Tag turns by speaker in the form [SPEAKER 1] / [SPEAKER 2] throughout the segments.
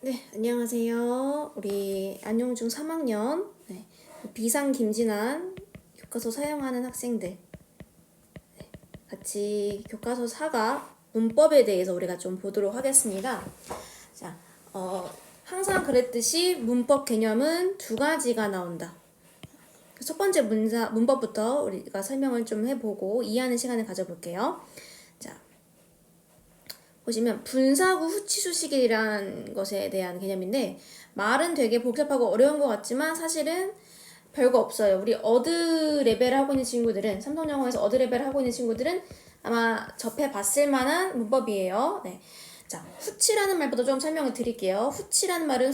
[SPEAKER 1] 네, 안녕하세요. 우리 안용중 3학년 비상 김진환 교과서 사용하는 학생들 같이 교과서 4가 문법에 대해서 우리가 좀 보도록 하겠습니다. 자, 항상 그랬듯이 문법 개념은 두 가지가 나온다. 첫 번째 문법부터 우리가 설명을 좀 해보고 이해하는 시간을 가져볼게요. 자, 보시면 분사구 후치수식이라는 것에 대한 개념인데 말은 되게 복잡하고 어려운 것 같지만 사실은 별거 없어요. 우리 어드 레벨 하고 있는 친구들은 삼성영어에서 어드 레벨 하고 있는 친구들은 아마 접해봤을 만한 문법이에요. 네. 자, 후치라는 말부터 좀 설명을 드릴게요. 후치라는 말은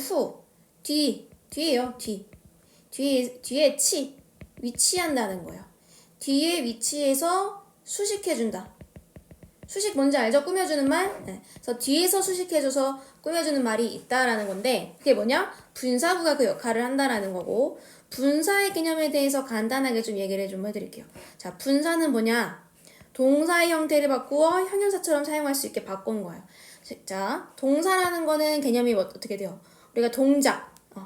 [SPEAKER 1] 뒤에요. 뒤에 위치한다는 거예요. 뒤에 위치해서 수식해준다. 수식 뭔지 알죠? 꾸며주는 말? 네. 그래서 뒤에서 수식해줘서 꾸며주는 말이 있다라는 건데 그게 뭐냐? 분사구가 그 역할을 한다라는 거고 분사의 개념에 대해서 간단하게 좀 얘기를 좀 해드릴게요. 자, 분사는 뭐냐? 동사의 형태를 바꾸어 형용사처럼 사용할 수 있게 바꾼 거예요. 자, 동사라는 거는 개념이 어떻게 돼요? 우리가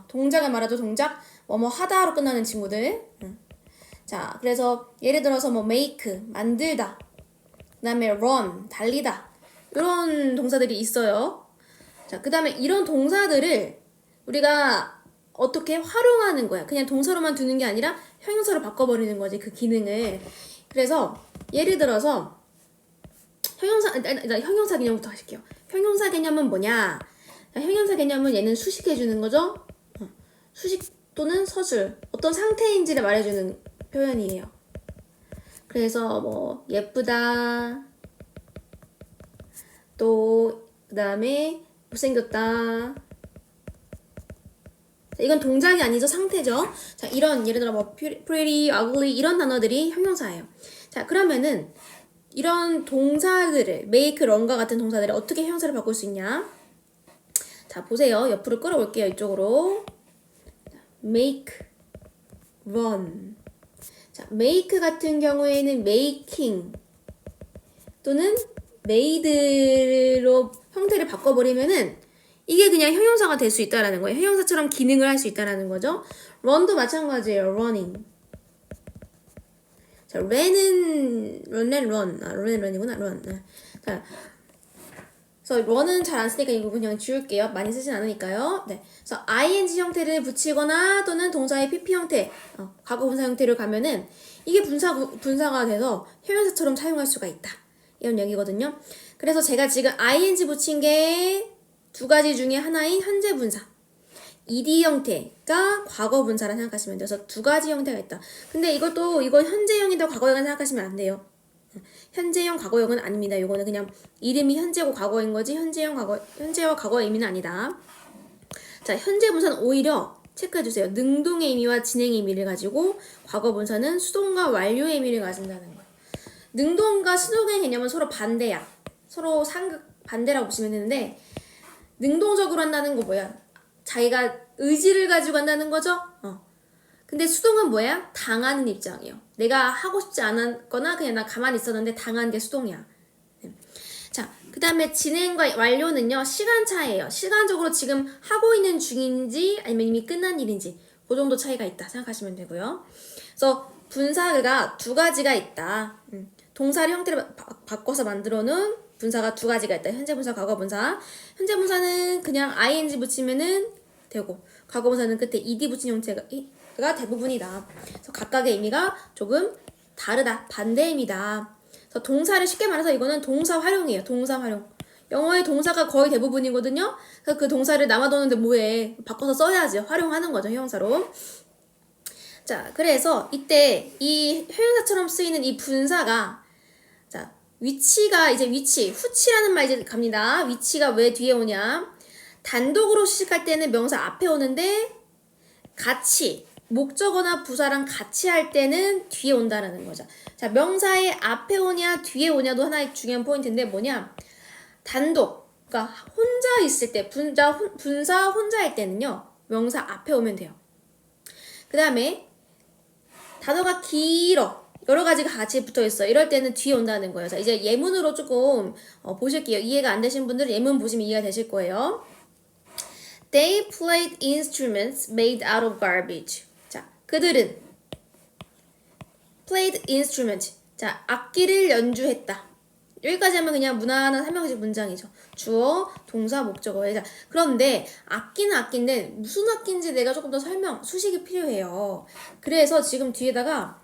[SPEAKER 1] 동작을 말하죠. 동작, 뭐뭐 하다로 끝나는 친구들. 자, 그래서 예를 들어서 뭐 make, 만들다, 그 다음에 run, 달리다, 이런 동사들이 있어요. 자, 그 다음에 이런 동사들을 우리가 어떻게 활용하는 거야. 그냥 동사로만 두는 게 아니라 형용사로 바꿔버리는 거지, 그 기능을. 그래서 예를 들어서 형용사 개념부터 하실게요. 형용사 개념은 뭐냐? 형용사 개념은 얘는 수식해주는 거죠. 수식 또는 서술, 어떤 상태인지를 말해주는 표현이에요. 그래서 뭐 예쁘다, 또 그 다음에 못생겼다. 이건 동작이 아니죠, 상태죠. 자, 이런 예를 들어 뭐 pretty, ugly 이런 단어들이 형용사예요. 자, 그러면은 이런 동사들을 make, run과 같은 동사들을 어떻게 형용사를 바꿀 수 있냐? 자, 보세요. 옆으로 끌어올게요. 이쪽으로. make, run. 자, make 같은 경우에는 making 또는 made로 형태를 바꿔버리면은 이게 그냥 형용사가 될 수 있다라는 거예요. 형용사처럼 기능을 할 수 있다라는 거죠. run도 마찬가지예요. running. 자, run이구나. run. 자, 그래서 run은 잘 안 쓰니까 이거 그냥 지울게요. 많이 쓰진 않으니까요. 네. 그래서 ing 형태를 붙이거나 또는 동사의 pp 형태, 과거 분사 형태를 가면은 이게 분사가 돼서 형용사처럼 사용할 수가 있다. 이런 얘기거든요. 그래서 제가 지금 ing 붙인 게 두 가지 중에 하나인 현재 분사. ed 형태가 과거 분사라 생각하시면 돼요. 그래서 두 가지 형태가 있다. 근데 이건 현재형이다 과거형이다 생각하시면 안 돼요. 현재형 과거형은 아닙니다. 이거는 그냥 이름이 현재고 과거인 거지 현재와 과거의 의미는 아니다. 자, 현재 분사는 오히려 체크해주세요. 능동의 의미와 진행의 의미를 가지고 과거 분사는 수동과 완료의 의미를 가진다는 거예요. 능동과 수동의 개념은 서로 반대야. 서로 상극 반대라고 보시면 되는데 능동적으로 한다는 거 뭐야? 자기가 의지를 가지고 한다는 거죠? 근데 수동은 뭐야? 당하는 입장이에요. 내가 하고 싶지 않았거나 그냥 나 가만히 있었는데 당한 게 수동이야. 자, 그 다음에 진행과 완료는요, 시간차예요. 시간적으로 지금 하고 있는 중인지 아니면 이미 끝난 일인지 그 정도 차이가 있다 생각하시면 되고요. 그래서 분사가 두 가지가 있다. 동사의 형태를 바꿔서 만들어 놓은 분사가 두 가지가 있다. 현재 분사, 과거 분사. 현재 분사는 그냥 ing 붙이면은 되고 과거 분사는 끝에 ed 붙인 형태가 대부분이다. 그래서 각각의 의미가 조금 다르다. 반대 의미다. 그래서 동사를 쉽게 말해서 이거는 동사 활용이에요. 동사 활용. 영어의 동사가 거의 대부분이거든요. 그래서 그 동사를 남아도는데 뭐해? 바꿔서 써야지. 활용하는 거죠. 형용사로. 자, 그래서 이때 이 형용사처럼 쓰이는 이 분사가 위치가 이제 후치라는 말 이제 갑니다. 위치가 왜 뒤에 오냐? 단독으로 수식할 때는 명사 앞에 오는데 같이 목적어나 부사랑 같이 할 때는 뒤에 온다라는 거죠. 자, 명사의 앞에 오냐 뒤에 오냐도 하나의 중요한 포인트인데 뭐냐? 단독, 그러니까 혼자 있을 때 분사 혼자일 때는요 명사 앞에 오면 돼요. 그 다음에 단어가 길어. 여러 가지가 같이 붙어있어. 이럴 때는 뒤에 온다는 거예요. 자, 이제 예문으로 조금 보실게요. 이해가 안 되신 분들은 예문 보시면 이해가 되실 거예요. They played instruments made out of garbage. 자, 그들은 played instrument. 자, 악기를 연주했다. 여기까지 하면 그냥 무난한 설명식 문장이죠. 주어, 동사, 목적어. 자, 그런데 악기는 악기인데 무슨 악기인지 내가 조금 더 수식이 필요해요. 그래서 지금 뒤에다가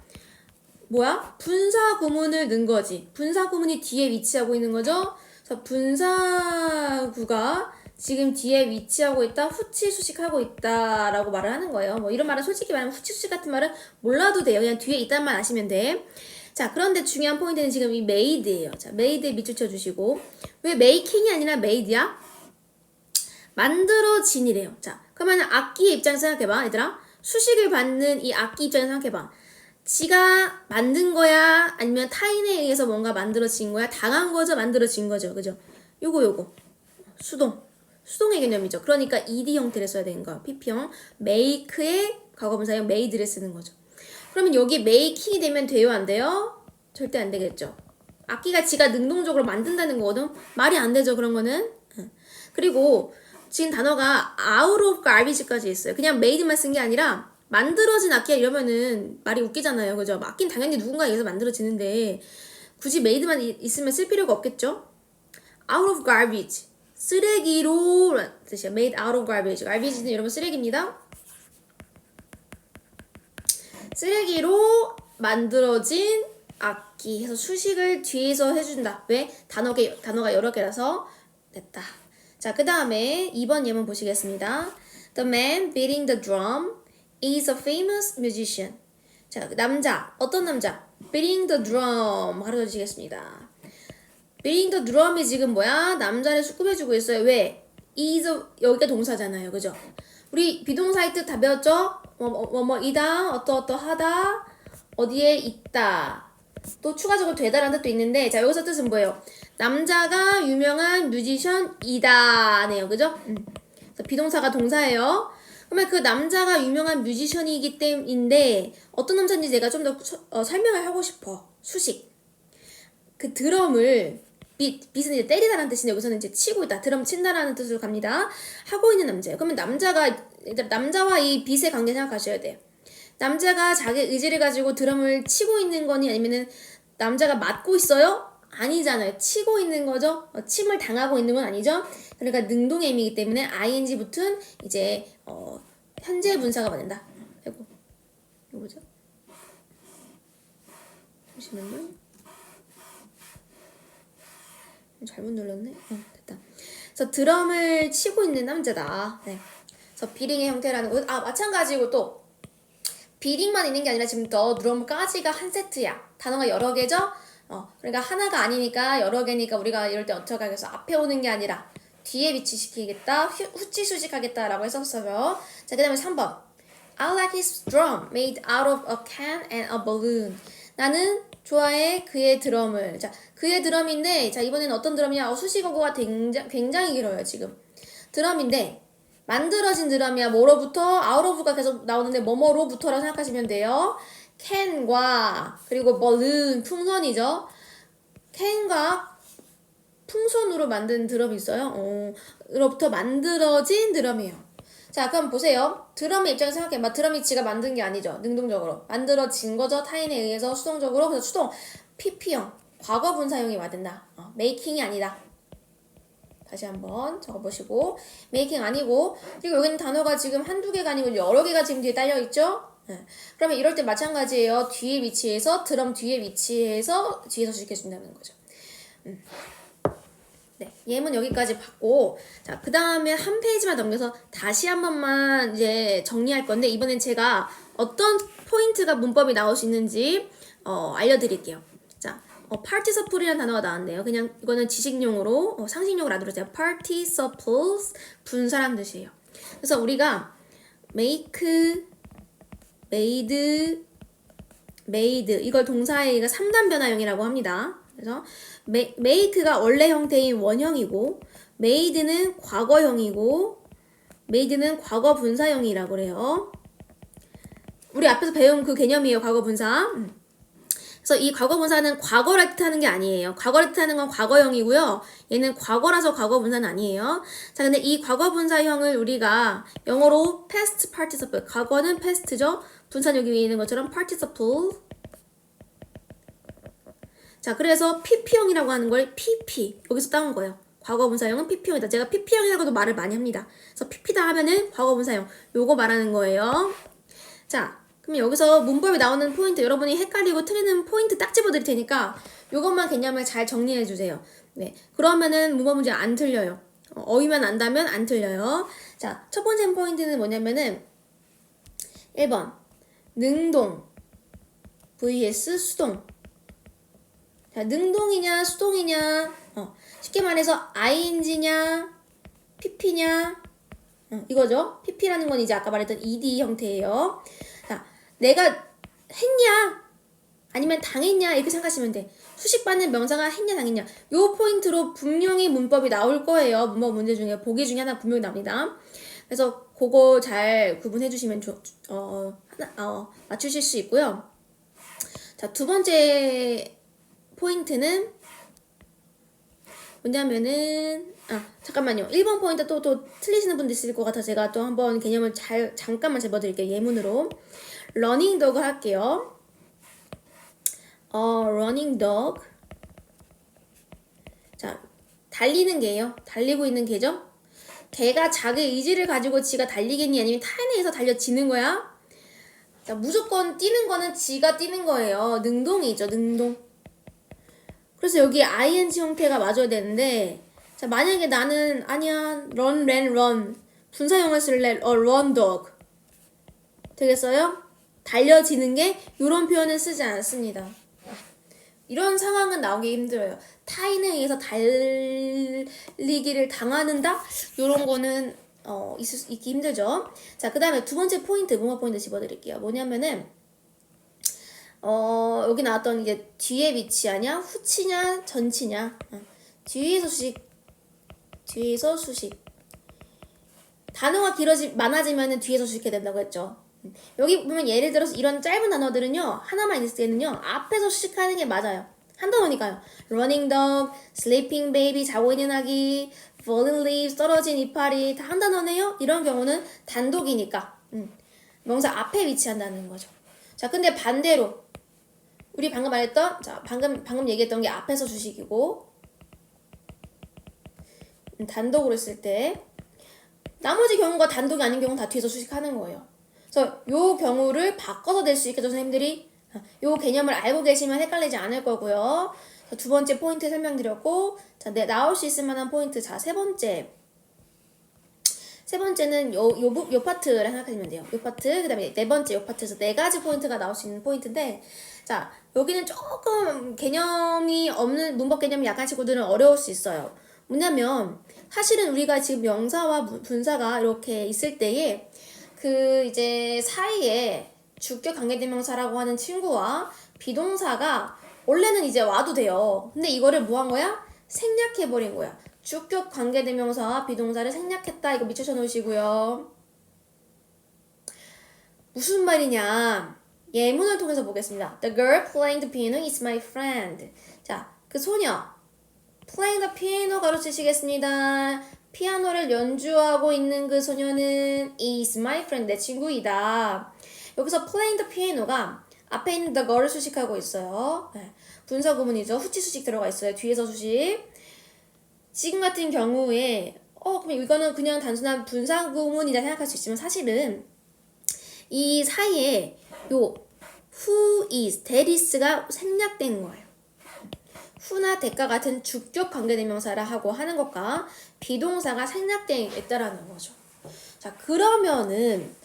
[SPEAKER 1] 뭐야? 분사 구문을 넣은 거지. 분사 구문이 뒤에 위치하고 있는 거죠. 그래서 분사구가 지금 뒤에 위치하고 있다, 후치 수식하고 있다라고 말을 하는 거예요. 뭐 이런 말은 솔직히 말하면 후치 수식 같은 말은 몰라도 돼요. 그냥 뒤에 있다만 아시면 돼. 자, 그런데 중요한 포인트는 지금 이 made예요. 자, made에 밑줄 쳐주시고, 왜 making이 아니라 made야? 만들어진이래요. 자, 그러면 악기의 입장에서 생각해봐, 얘들아. 수식을 받는 이 악기 입장에서 생각해봐. 지가 만든 거야? 아니면 타인에 의해서 뭔가 만들어진 거야? 당한 거죠? 만들어진 거죠? 그죠? 요거. 수동의 개념이죠. 그러니까 ed 형태를 써야 되는 거야. pp형. make의 과거분사형 made를 쓰는 거죠. 그러면 여기 making이 되면 돼요? 안 돼요? 절대 안 되겠죠. 악기가 지가 능동적으로 만든다는 거거든. 말이 안 되죠, 그런 거는. 그리고 지금 단어가 out of garbage까지 있어요. 그냥 made만 쓴 게 아니라 만들어진 악기야 이러면은 말이 웃기잖아요. 그죠? 악기는 당연히 누군가에 의해서 만들어지는데 굳이 made만 있으면 쓸 필요가 없겠죠? out of garbage. 쓰레기로 뜻이야. made out of garbage. garbage는 여러분 쓰레기입니다. 쓰레기로 만들어진 악기 해서 수식을 뒤에서 해준다. 왜? 단어가 여러 개라서 됐다. 자, 그 다음에 2번 예문 보시겠습니다. The man beating the drum is a famous musician. 자, 남자. 어떤 남자? beating the drum 가르쳐 주시겠습니다. beating the drum이 지금 뭐야? 남자를 수급해주고 있어요. 왜? is 여기가 동사잖아요. 그죠? 우리 비동사의 뜻 다 배웠죠? 이다, 어떠하다, 어디에 있다. 또 추가적으로 되다라는 뜻도 있는데, 자, 여기서 뜻은 뭐예요? 남자가 유명한 뮤지션이다네요. 그죠? 그래서 비동사가 동사예요. 그러면 그 남자가 유명한 뮤지션이기 때문인데, 어떤 남자인지 내가 좀 더 설명을 하고 싶어. 수식. 그 드럼을, 빛은 이제 때리다라는 뜻인데, 여기서는 이제 치고 있다. 드럼 친다라는 뜻으로 갑니다. 하고 있는 남자예요. 그러면 남자와 이 빛의 관계 생각하셔야 돼요. 남자가 자기 의지를 가지고 드럼을 치고 있는 거니 아니면은 남자가 맞고 있어요? 아니잖아요. 치고 있는 거죠. 침을 당하고 있는 건 아니죠. 그러니까 능동의 의미이기 때문에 ing 붙은 이제 현재 분사가 받는다. 아이고, 이거 뭐죠? 잠시만요. 잘못 눌렀네. 됐다. 그래서 드럼을 치고 있는 남자다. 네. 그래서 비링의 형태라는 거. 마찬가지고 또 비링만 있는 게 아니라 지금 더 드럼까지가 한 세트야. 단어가 여러 개죠? 그러니까 하나가 아니니까 여러 개니까 우리가 이럴 때 어떻게 하겠어? 앞에 오는 게 아니라 뒤에 위치시키겠다. 후치 수식하겠다라고 했었어요. 자, 그 다음에 3번. I like his drum made out of a can and a balloon. 나는 좋아해 그의 드럼을. 자, 그의 드럼인데, 자, 이번에는 어떤 드럼이냐? 수식어구가 굉장히 길어요, 지금. 드럼인데, 만들어진 드럼이야. 뭐로부터? out of가 계속 나오는데, 뭐뭐로부터라고 생각하시면 돼요. 캔과, 그리고 balloon, 풍선이죠. 캔과 풍선으로 만든 드럼이 있어요. 로부터 만들어진 드럼이에요. 자, 그럼 보세요. 드럼의 입장에서 생각해. 드럼이 지가 만든 게 아니죠. 능동적으로. 만들어진 거죠. 타인에 의해서 수동적으로. 그래서 수동, pp형, 과거 분사형이 맞는다. making이 아니다. 다시 한번 적어보시고. making 아니고. 그리고 여기는 단어가 지금 한두 개가 아니고 여러 개가 지금 뒤에 딸려있죠. 네. 그러면 이럴 때 마찬가지예요. 뒤에 위치해서, 드럼 뒤에 위치해서 뒤에서 수식해준다는 거죠. 네, 예문 여기까지 봤고, 자, 그 다음에 한 페이지만 넘겨서 다시 한 번만 이제 정리할 건데, 이번엔 제가 어떤 포인트가 문법이 나올 수 있는지, 알려드릴게요. 자, participle이라는 단어가 나왔네요. 그냥 이거는 지식용으로, 상식용으로 알아들으세요. participles, 분사란 뜻이에요. 그래서 우리가 make, made, 이걸 동사의 3단 변화형이라고 합니다. 그래서 make가 원래 형태인 원형이고 made는 과거형이고 made는 과거 분사형이라고 그래요. 우리 앞에서 배운 그 개념이에요. 과거 분사. 그래서 이 과거분사는 과거를 뜻하는 게 아니에요. 과거를 뜻하는 건 과거형이고요. 얘는 과거라서 과거분사는 아니에요. 자, 근데 이 과거분사형을 우리가 영어로 past participle, 과거는 past죠. 분사 여기 위에 있는 것처럼 participle. 자, 그래서 pp형이라고 하는 걸 pp, 여기서 따온 거예요. 과거분사형은 pp형이다. 제가 pp형이라고도 말을 많이 합니다. 그래서 pp다 하면은 과거분사형, 요거 말하는 거예요. 자, 그럼 여기서 문법에 나오는 포인트, 여러분이 헷갈리고 틀리는 포인트 딱 집어드릴 테니까 요것만 개념을 잘 정리해 주세요. 네, 그러면은 문법 문제 안 틀려요. 어휘만 안다면 안 틀려요. 자, 첫 번째 포인트는 뭐냐면은 1번 능동 vs 수동. 자, 능동이냐 수동이냐, 쉽게 말해서 ing냐 pp냐, 이거죠. pp라는 건 이제 아까 말했던 ed 형태예요. 자, 내가 했냐 아니면 당했냐 이렇게 생각하시면 돼. 수식받는 명사가 했냐 당했냐, 요 포인트로 분명히 문법이 나올 거예요. 문법 문제 중에 보기 중에 하나 분명히 나옵니다. 그래서 그거 잘 구분해 주시면 맞추실 수 있고요. 자, 두 번째 포인트는 뭐냐면은, 잠깐만요. 1번 포인트 또 틀리시는 분들 있을 것 같아서 제가 또 한번 개념을 잠깐만 잡아드릴게요. 예문으로. running dog 할게요. running dog. 자, 달리는 개예요. 달리고 있는 개죠? 개가 자기 의지를 가지고 지가 달리겠니? 아니면 타인에 의해서 달려지는 거야? 자, 무조건 뛰는 거는 지가 뛰는 거예요. 능동이죠, 능동. 그래서 여기 ing 형태가 맞아야 되는데, 자, 만약에 나는 아니야 run, ran, run 분사형을 쓸래 run dog 되겠어요? 달려지는 게 이런 표현은 쓰지 않습니다. 이런 상황은 나오기 힘들어요. 타인에 의해서 달리기를 당하는다? 이런 거는 있기 힘들죠. 자, 그 다음에 두 번째 포인트, 문법 포인트 집어드릴게요. 뭐냐면은 여기 나왔던 이제 뒤에 위치하냐, 후치냐, 전치냐. 뒤에서 수식. 단어가 많아지면은 뒤에서 수식해야 된다고 했죠. 여기 보면 예를 들어서 이런 짧은 단어들은요, 하나만 있을 때는요, 앞에서 수식하는 게 맞아요. 한 단어니까요. running dog, sleeping baby, 자고 있는 아기, falling leaves, 떨어진 이파리, 다 한 단어네요. 이런 경우는 단독이니까 명사 앞에 위치한다는 거죠. 자, 근데 반대로 우리 방금 말했던, 자, 방금 얘기했던 게 앞에서 수식이고, 단독으로 쓸 때 나머지 경우가 단독이 아닌 경우는 다 뒤에서 수식하는 거예요. 그래서 요 경우를 바꿔서 낼 수 있게 선생님들이 요 개념을 알고 계시면 헷갈리지 않을 거고요. 두 번째 포인트 설명드렸고, 자, 나올 수 있을 만한 포인트. 자, 세 번째는 요 파트를 생각하시면 돼요. 요 파트, 그 다음에 네 번째 요 파트에서 네 가지 포인트가 나올 수 있는 포인트인데, 자, 여기는 조금 문법 개념이 약한 친구들은 어려울 수 있어요. 뭐냐면, 사실은 우리가 지금 명사와 분사가 이렇게 있을 때에, 이제 사이에 주격 관계대명사라고 하는 친구와 비동사가 원래는 이제 와도 돼요. 근데 이거를 뭐 한 거야? 생략해버린 거야. 주격 관계대명사와 비동사를 생략했다. 이거 밑줄 쳐놓으시고요. 무슨 말이냐? 예문을 통해서 보겠습니다. The girl playing the piano is my friend. 자, 그 소녀 playing the piano 가로치시겠습니다. 피아노를 연주하고 있는 그 소녀는 is my friend, 내 친구이다. 여기서 playing the piano가 앞에 있는 the girl을 수식하고 있어요. 네. 분사 구문이죠. 후치 수식 들어가 있어요. 뒤에서 수식. 지금 같은 경우에 그럼 이거는 그냥 단순한 분사 구문이라 생각할 수 있지만 사실은 이 사이에 요 who is, that is가 생략된 거예요. who나 that과 같은 주격 관계대명사라 하고 하는 것과 비동사가 생략되어 있다라는 거죠. 자, 그러면은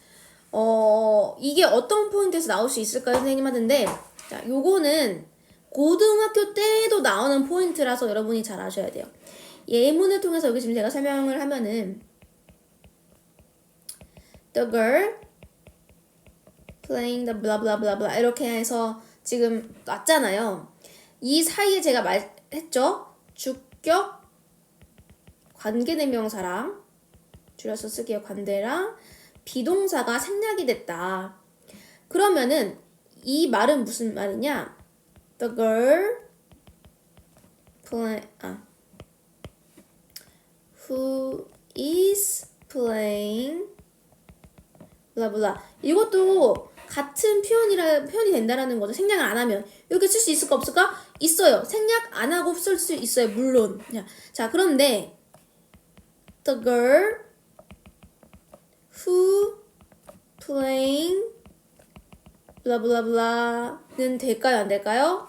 [SPEAKER 1] 이게 어떤 포인트에서 나올 수 있을까요, 선생님 하는데, 자, 요거는 고등학교 때도 나오는 포인트라서 여러분이 잘 아셔야 돼요. 예문을 통해서 여기 지금 제가 설명을 하면은 the girl playing the blah blah blah blah 이렇게 해서 지금 왔잖아요. 이 사이에 제가 말했죠. 주격 관계대명사랑 줄여서 쓸게요. 관대랑 비동사가 생략이 됐다. 그러면은 이 말은 무슨 말이냐? The girl who is playing 블라블라. 이것도 같은 표현이 된다라는 거죠. 생략을 안 하면. 이렇게 쓸 수 있을까 없을까? 있어요. 생략 안 하고 쓸 수 있어요. 물론. 자, 그런데 the girl who playing 블라블라블라는 될까요? 안 될까요?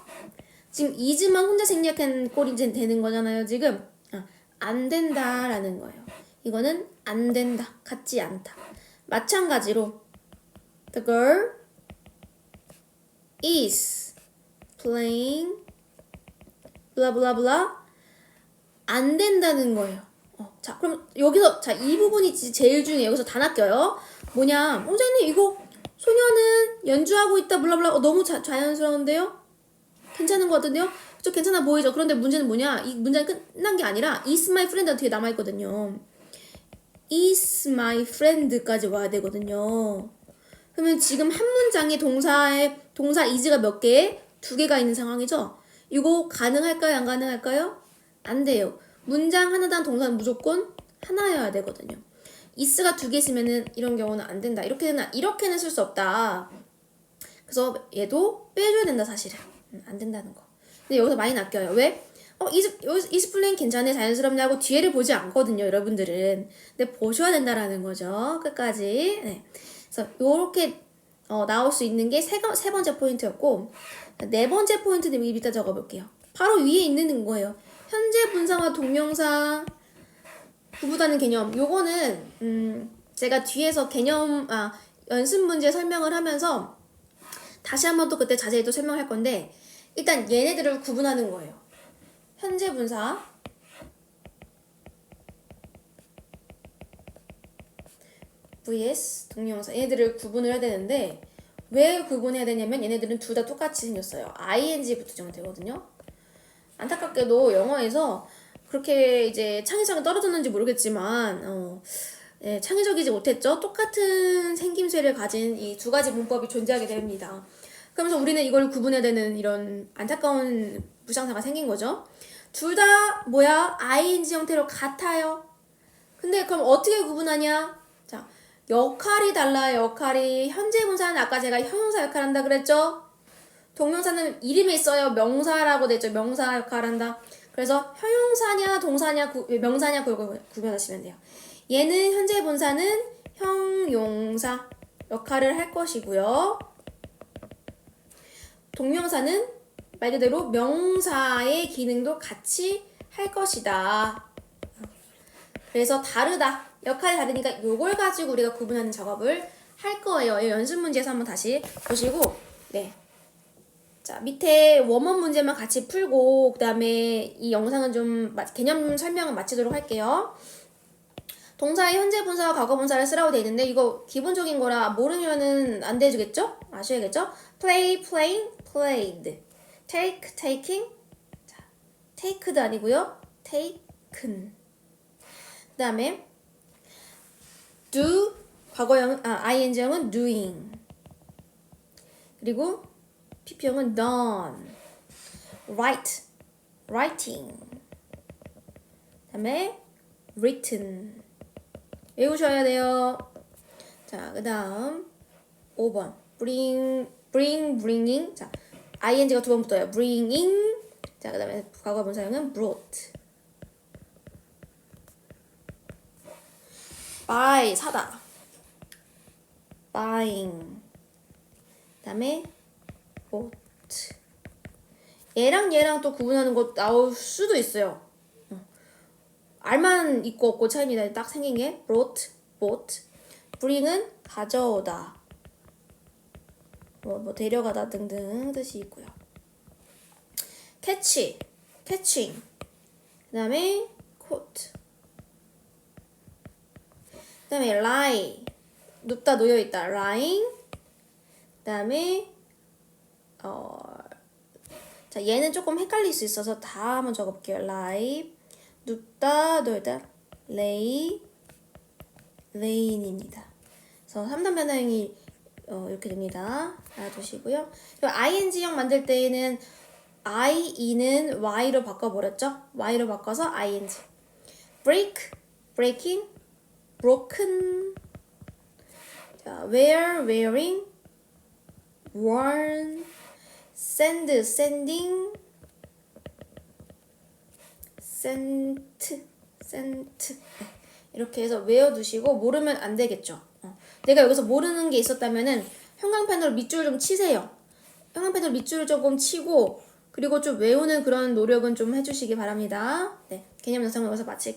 [SPEAKER 1] 지금 is만 혼자 생략한 꼴이 되는 거잖아요. 지금 안 된다라는 거예요. 이거는 안 된다. 같지 않다. 마찬가지로 the girl is playing 블라블라블라 안 된다는 거예요. 자, 그럼 여기서 자, 이 부분이 제일 중요해요. 여기서 다 낚여요. 뭐냐? 선생님 이거 소녀는 연주하고 있다 블라블라 너무 자연스러운데요? 괜찮은 것 같은데요? 저 괜찮아 보이죠? 그런데 문제는 뭐냐? 이 문제는 끝난 게 아니라 is my friend가 뒤에 남아있거든요. is my friend까지 와야 되거든요. 그러면 지금 한 문장에 동사 is가 몇 개? 2개가 있는 상황이죠? 이거 가능할까요? 안 가능할까요? 안 돼요. 문장 하나당 동사는 무조건 하나여야 되거든요. is가 2개 있으면은 이런 경우는 안 된다. 이렇게는 쓸 수 없다. 그래서 얘도 빼줘야 된다, 사실은. 안 된다는 거. 근데 여기서 많이 낚여요. 왜? is playing 괜찮네, 자연스럽냐고 뒤에를 보지 않거든요, 여러분들은. 근데 보셔야 된다라는 거죠. 끝까지. 네. 그래서 요렇게 나올 수 있는 게 세 번째 포인트였고, 네 번째 포인트는 이따 적어볼게요. 바로 위에 있는 거예요. 현재 분사와 동명사 구분하는 개념. 요거는 제가 뒤에서 연습 문제 설명을 하면서 다시 한번 또 그때 자세히 또 설명할 건데, 일단 얘네들을 구분하는 거예요. 현재 분사 vs 동명사, 얘네들을 구분을 해야 되는데 왜 구분해야 되냐면 얘네들은 둘 다 똑같이 생겼어요. ing 붙으면 되거든요. 안타깝게도 영어에서 그렇게 이제 창의성이 떨어졌는지 모르겠지만 예, 창의적이지 못했죠. 똑같은 생김새를 가진 이 두 가지 문법이 존재하게 됩니다. 그러면서 우리는 이걸 구분해야 되는 이런 안타까운 부상사가 생긴 거죠. 둘 다 뭐야? ing 형태로 같아요. 근데 그럼 어떻게 구분하냐? 자, 역할이 달라요. 역할이. 현재 분사는 아까 제가 형용사 역할 한다 그랬죠? 동명사는 이름에 있어요. 명사라고 됐죠. 명사 역할 한다. 그래서 형용사냐 동사냐 명사냐 그걸 구분하시면 돼요. 얘는 현재 분사는 형용사 역할을 할 것이고요. 동명사는 말 그대로 명사의 기능도 같이 할 것이다. 그래서 다르다. 역할이 다르니까 요걸 가지고 우리가 구분하는 작업을 할 거예요. 이 연습 문제에서 한번 다시 보시고, 네. 자, 밑에 원문 문제만 같이 풀고, 그 다음에 이 영상은 좀 개념 설명을 마치도록 할게요. 동사의 현재 분사와 과거 분사를 쓰라고 돼 있는데, 이거 기본적인 거라 모르면은 안 되겠죠? 아셔야겠죠? play, playing, played. take, taking. 자, taked도 아니고요. taken. 그 다음에 do, 과거형, ing형은 doing. 그리고 pp형은 done. write, writing. 그 다음에 written. 외우셔야 돼요. 자, 그 다음 5번 bringing. 자, ing가 2번 붙어요. bringing. 자, 그 다음에 과거 분사형은 brought. buy, 사다. buying. 그 다음에 bought. 얘랑 또 구분하는 거 나올 수도 있어요. 알만 있고 없고 차이입니다. 딱 생긴 게 brought, bought. bring은 가져오다. 뭐 데려가다 등등 뜻이 있고요. catching. 그 다음에 caught. 그 다음에 lie, 눕다 놓여있다, lying. 그 다음에 자, 얘는 조금 헷갈릴 수 있어서 다 한번 적어볼게요. lie, 눕다 놓여있다, lay인입니다. 그래서 3단 변형이 이렇게 됩니다. 알아두시고요. 그리고 ing형 만들 때에는 IE는 Y로 바꿔버렸죠? Y로 바꿔서 ING. break, breaking, broken. 자, wear, wearing, worn, send, sending, sent, sent. 네. 이렇게 해서 외워두시고 모르면 안 되겠죠. 내가 여기서 모르는 게 있었다면은 형광펜으로 밑줄 좀 치세요. 형광펜으로 밑줄을 조금 치고 그리고 좀 외우는 그런 노력은 좀 해주시기 바랍니다. 네, 개념 영상을 여기서 마칠게요.